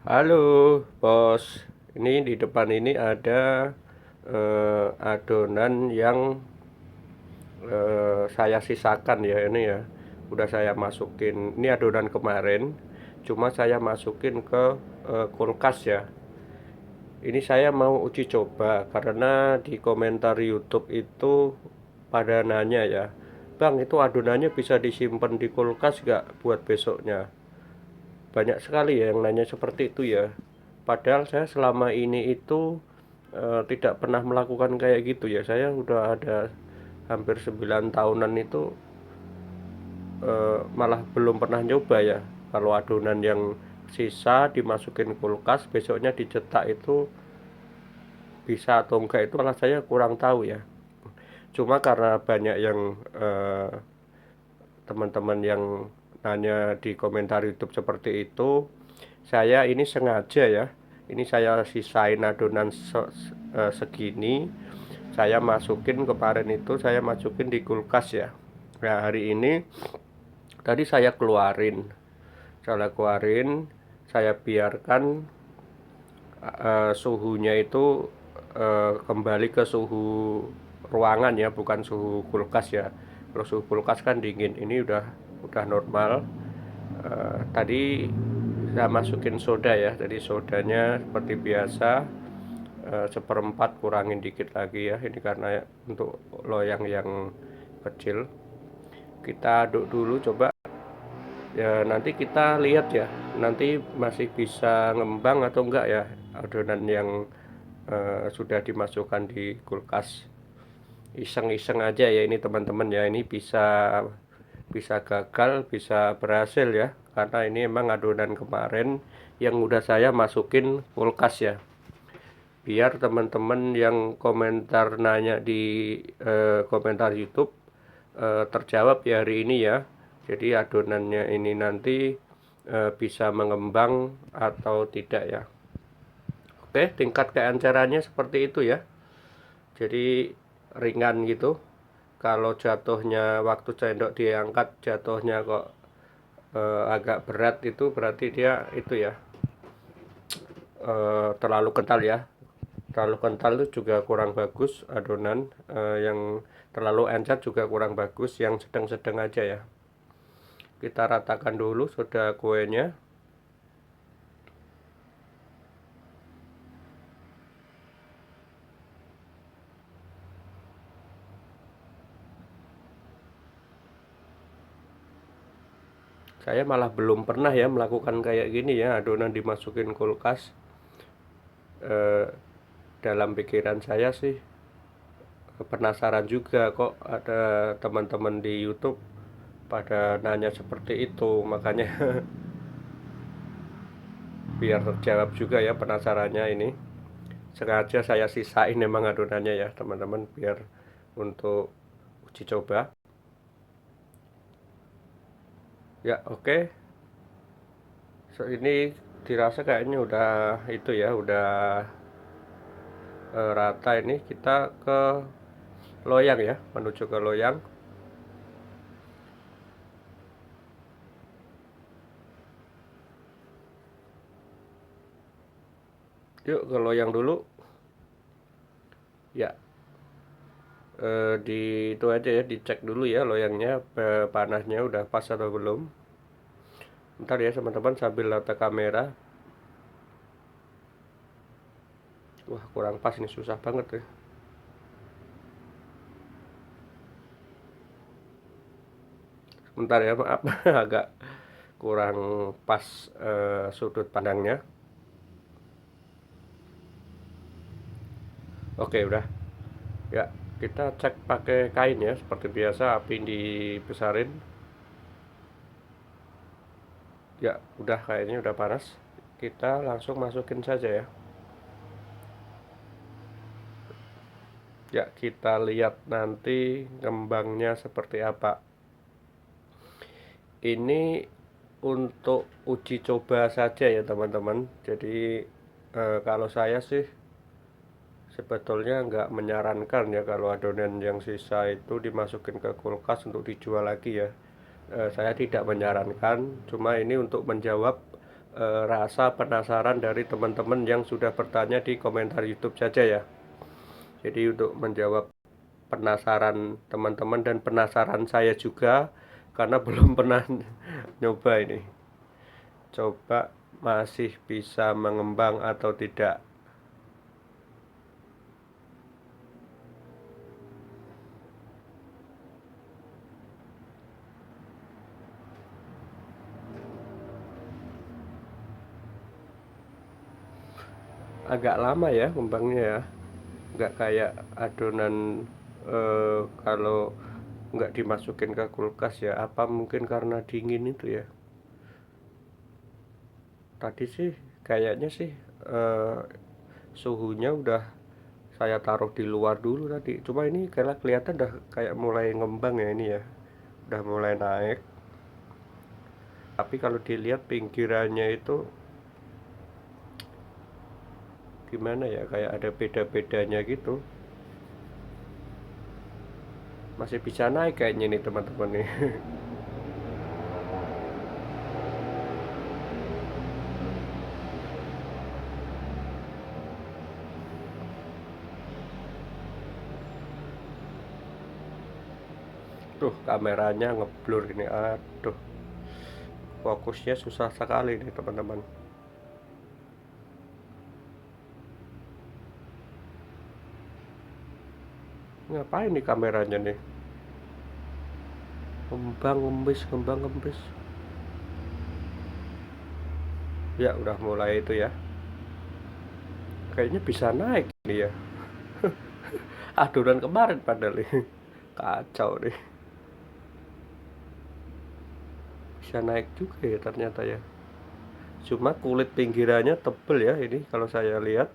Halo, bos. Ini di depan ini ada adonan yang saya sisakan ya ini ya. Udah saya masukin. Ini adonan kemarin, cuma saya masukin ke kulkas ya. Ini saya mau uji coba karena di komentar YouTube itu pada nanya ya, Bang, itu adonannya bisa disimpan di kulkas gak buat besoknya? Banyak sekali ya yang nanya seperti itu ya. Padahal saya selama ini itu tidak pernah melakukan kayak gitu ya. Saya udah ada hampir 9 tahunan itu malah belum pernah nyoba ya. Kalau adonan yang sisa dimasukin kulkas, besoknya dicetak itu bisa atau enggak itu malah saya kurang tahu ya. Cuma karena banyak yang teman-teman yang nanya di komentar YouTube seperti itu, saya ini sengaja ya, ini saya sisain adonan segini, saya masukin kemarin itu saya masukin di kulkas ya. Nah, hari ini tadi saya biarkan suhunya itu kembali ke suhu ruangan ya, bukan suhu kulkas ya. Kalau suhu kulkas kan dingin, ini udah normal. Tadi saya masukin soda ya, jadi sodanya seperti biasa, seperempat, kurangin dikit lagi ya, ini karena untuk loyang yang kecil. Kita aduk dulu coba ya, nanti kita lihat ya, nanti masih bisa ngembang atau enggak ya adonan yang sudah dimasukkan di kulkas. Iseng-iseng aja ya ini teman-teman ya, ini bisa bisa gagal bisa berhasil ya, karena ini emang adonan kemarin yang udah saya masukin kulkas ya, biar teman-teman yang komentar nanya di komentar YouTube terjawab ya hari ini ya. Jadi adonannya ini nanti bisa mengembang atau tidak ya. Oke, tingkat keencerannya seperti itu ya, jadi ringan gitu. Kalau jatuhnya waktu sendok diangkat jatuhnya kok agak berat, itu berarti dia itu ya terlalu kental ya. Terlalu kental itu juga kurang bagus adonan, yang terlalu encer juga kurang bagus, yang sedang-sedang aja ya. Kita ratakan dulu soda kuenya. Saya malah belum pernah ya melakukan kayak gini ya, adonan dimasukin kulkas. eh, Dalam pikiran saya sih penasaran juga kok ada teman-teman di YouTube pada nanya seperti itu, makanya biar terjawab juga ya penasarannya ini. Sengaja saya sisain memang adonannya ya teman-teman, biar untuk uji coba. Ya oke, so, ini dirasa kayaknya udah itu ya, udah rata. Ini kita ke loyang ya, menuju ke loyang. Yuk ke loyang dulu ya. Di itu aja ya, dicek dulu ya loyangnya panasnya udah pas atau belum. Ntar ya teman-teman sambil nata kamera. Wah, kurang pas, ini susah banget ya. Bentar ya, maaf. Agak kurang pas sudut pandangnya. Oke, udah ya. Kita cek pakai kain ya, seperti biasa api dibesarin. Ya udah, kayaknya udah panas, kita langsung masukin saja ya. Ya, kita lihat nanti kembangnya seperti apa. Ini untuk uji coba saja ya teman-teman. Jadi kalau saya sih sebetulnya nggak menyarankan ya kalau adonan yang sisa itu dimasukin ke kulkas untuk dijual lagi ya. Saya tidak menyarankan, cuma ini untuk menjawab rasa penasaran dari teman-teman yang sudah bertanya di komentar YouTube saja ya. Jadi untuk menjawab penasaran teman-teman dan penasaran saya juga, karena belum pernah nyoba ini. Coba masih bisa mengembang atau tidak. Agak lama ya kembangnya ya, nggak kayak adonan kalau nggak dimasukin ke kulkas ya. Apa mungkin karena dingin itu ya? Tadi sih kayaknya sih eh, suhunya udah saya taruh di luar dulu tadi. Cuma ini kayak kelihatan udah kayak mulai ngembang ya ini ya, udah mulai naik. Tapi kalau dilihat pinggirannya itu gimana ya, kayak ada beda-bedanya gitu. Masih bisa naik kayaknya nih teman-teman nih. Tuh kameranya ngeblur ini, aduh, fokusnya susah sekali nih teman-teman. Ngapain nih kameranya nih, kembang kembis kembang kembis. Ya udah mulai itu ya, kayaknya bisa naik ini ya. Adonan kemarin padahal nih. Kacau nih, bisa naik juga ya ternyata ya. Cuma kulit pinggirannya tebel ya ini kalau saya lihat.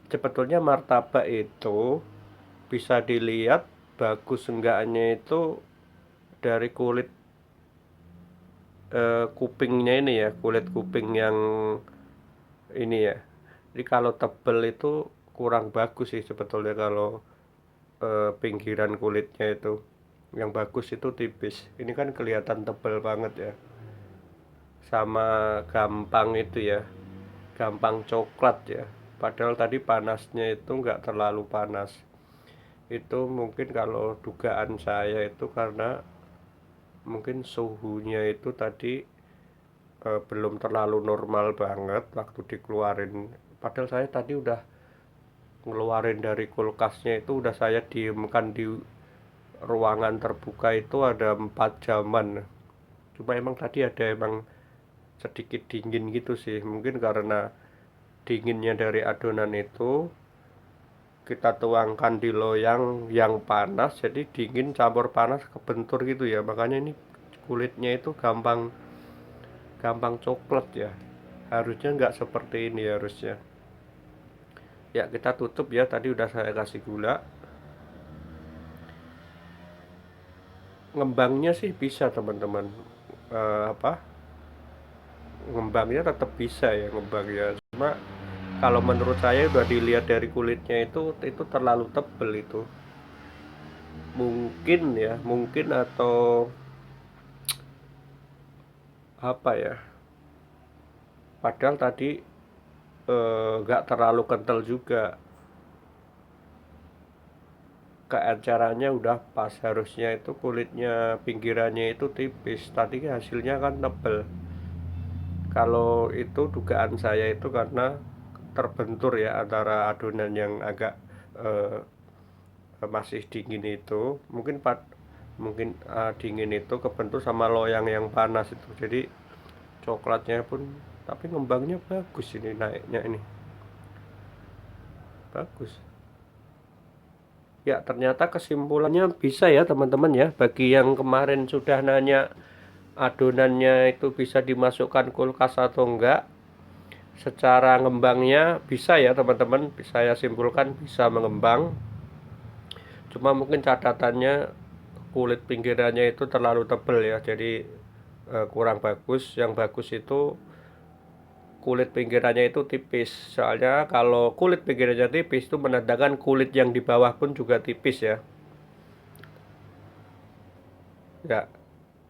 Sebetulnya martabak itu bisa dilihat bagus enggaknya itu dari kulit kupingnya ini ya, kulit kuping yang ini ya. Jadi kalau tebel itu kurang bagus sih sebetulnya. Kalau pinggiran kulitnya itu yang bagus itu tipis. Ini kan kelihatan tebel banget ya. Sama gampang itu ya, gampang coklat ya. Padahal tadi panasnya itu nggak terlalu panas. Itu mungkin kalau dugaan saya itu karena mungkin suhunya itu tadi belum terlalu normal banget waktu dikeluarin. Padahal saya tadi udah ngeluarin dari kulkasnya itu, udah saya diemkan di ruangan terbuka itu ada 4 jaman. Cuma emang tadi ada emang sedikit dingin gitu sih. Mungkin karena dinginnya dari adonan itu kita tuangkan di loyang yang panas, jadi dingin campur panas kebentur gitu ya. Makanya ini kulitnya itu gampang gampang coklat ya. Harusnya nggak seperti ini harusnya. Ya kita tutup ya, tadi udah saya kasih gula. Ngembangnya sih bisa teman-teman. Apa, ngembangnya tetap bisa ya ngembangnya. Cuma kalau menurut saya udah dilihat dari kulitnya itu terlalu tebel itu. Mungkin ya, mungkin atau apa ya. Padahal tadi nggak terlalu kental juga. Keacaranya udah pas, harusnya itu kulitnya pinggirannya itu tipis. Tadi hasilnya kan tebel. Kalau itu dugaan saya itu karena terbentur ya antara adonan yang agak eh, masih dingin itu, mungkin dingin itu kebentur sama loyang yang panas itu, jadi coklatnya pun. Tapi ngembangnya bagus ini, naiknya ini bagus ya. Ternyata kesimpulannya bisa ya teman-teman ya, bagi yang kemarin sudah nanya adonannya itu bisa dimasukkan kulkas atau enggak. Secara ngembangnya bisa ya teman-teman, saya simpulkan bisa mengembang. Cuma mungkin catatannya kulit pinggirannya itu terlalu tebal ya, jadi kurang bagus. Yang bagus itu kulit pinggirannya itu tipis. Soalnya kalau kulit pinggirannya tipis itu menandakan kulit yang di bawah pun juga tipis ya. Ya,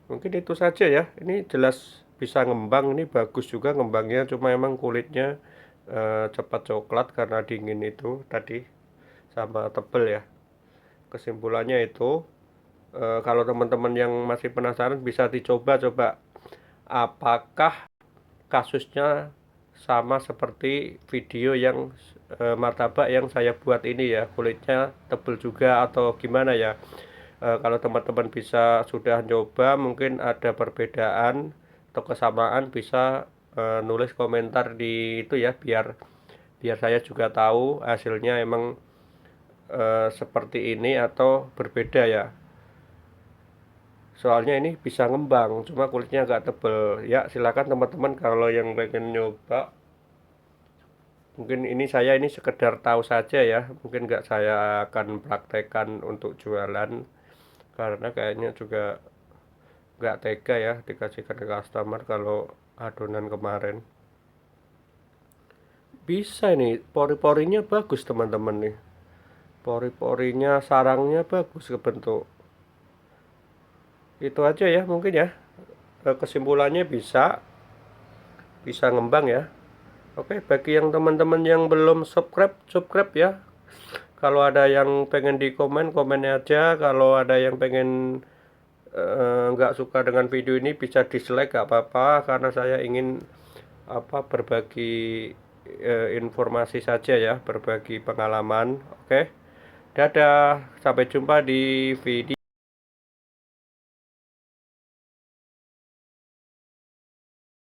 mungkin itu saja ya. Ini jelas bisa ngembang. Ini bagus juga ngembangnya, cuma emang kulitnya cepat coklat karena dingin itu tadi sama tebel ya. Kesimpulannya itu, kalau teman-teman yang masih penasaran bisa dicoba-coba apakah kasusnya sama seperti video yang martabak yang saya buat ini ya, kulitnya tebel juga atau gimana ya. Kalau teman-teman bisa sudah nyoba, mungkin ada perbedaan atau kesamaan, bisa nulis komentar di itu ya, biar biar saya juga tahu hasilnya emang seperti ini atau berbeda ya. Soalnya ini bisa ngembang, cuma kulitnya agak tebel. Ya, silakan teman-teman kalau yang pengen nyoba. Mungkin ini saya ini sekedar tahu saja ya, mungkin nggak saya akan praktekkan untuk jualan, karena kayaknya juga nggak tega ya dikasihkan ke customer kalau adonan kemarin. Bisa ini, pori-porinya bagus teman-teman nih. Pori-porinya, sarangnya bagus kebentuk. Itu aja ya mungkin ya. Kesimpulannya bisa bisa ngembang ya. Oke, bagi yang teman-teman yang belum subscribe, subscribe ya. Kalau ada yang pengen di komen, komennya aja. Kalau ada yang pengen nggak suka dengan video ini, bisa dislike, nggak apa-apa, karena saya ingin berbagi informasi saja ya, berbagi pengalaman. Oke, dadah, sampai jumpa di video